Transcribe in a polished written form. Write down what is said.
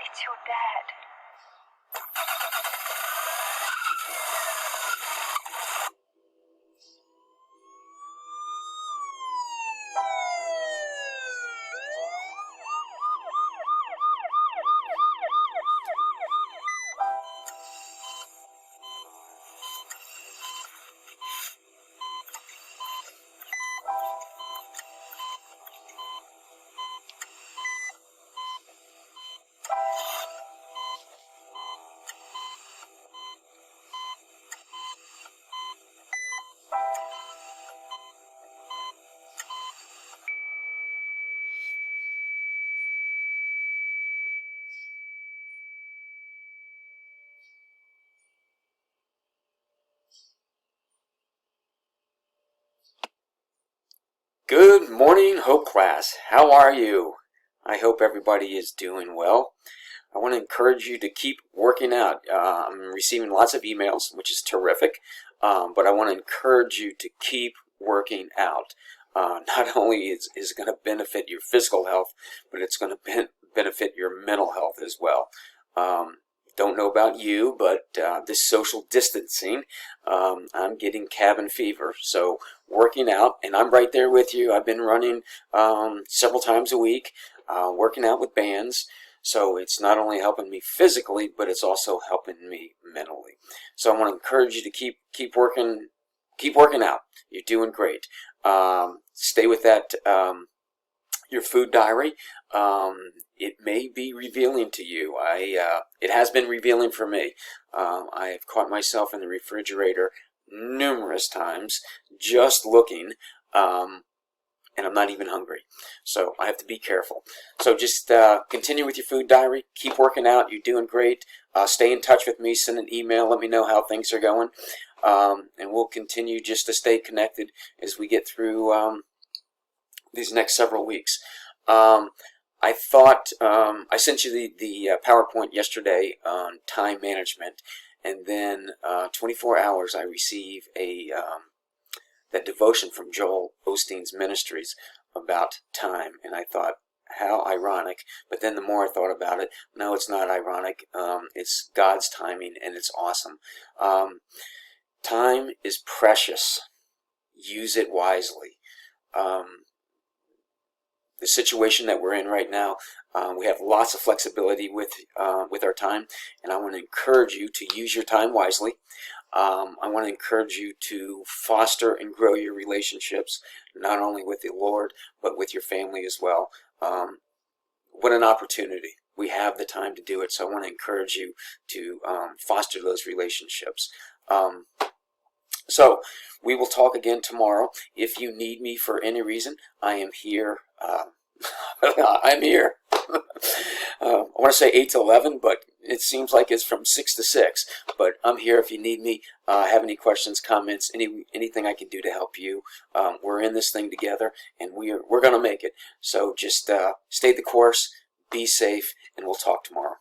It's your dad. Good morning, Hope class. How are you? I hope everybody is doing well. I want to encourage you to keep working out. I'm receiving lots of emails, which is terrific, but I want to encourage you to keep working out. Not only is it going to benefit your physical health, but it's going to benefit your mental health as well. Don't know about you, but this social distancing, I'm getting cabin fever. So working out, and I'm right there with you. I've been running several times a week, working out with bands. So it's not only helping me physically, but it's also helping me mentally. So I want to encourage you to keep working keep working out. You're doing great. Stay with that, your food diary. It may be revealing to you. It has been revealing for me. I have caught myself in the refrigerator numerous times just looking, and I'm not even hungry. So I have to be careful. So just continue with your food diary. Keep working out. You're doing great. Stay in touch with me. Send an email. Let me know how things are going. And we'll continue just to stay connected as we get through these next several weeks. I thought I sent you the PowerPoint yesterday on time management, and then 24 hours I receive that devotion from Joel Osteen's Ministries about time, and I thought, how ironic. But then the more I thought about it, no, it's not ironic. It's God's timing, and it's awesome. Time is precious. Use it wisely. The situation that we're in right now, we have lots of flexibility with our time, and I want to encourage you to use your time wisely. I want to encourage you to foster and grow your relationships, not only with the Lord, but with your family as well. What an opportunity. We have the time to do it, so I want to encourage you to foster those relationships. So we will talk again tomorrow. If you need me for any reason, I am here. I'm here. I want to say 8 to 11, but it seems like it's from 6 to 6. But I'm here if you need me. Have any questions, comments, anything I can do to help you. We're in this thing together, and we're going to make it. So just stay the course, be safe, and we'll talk tomorrow.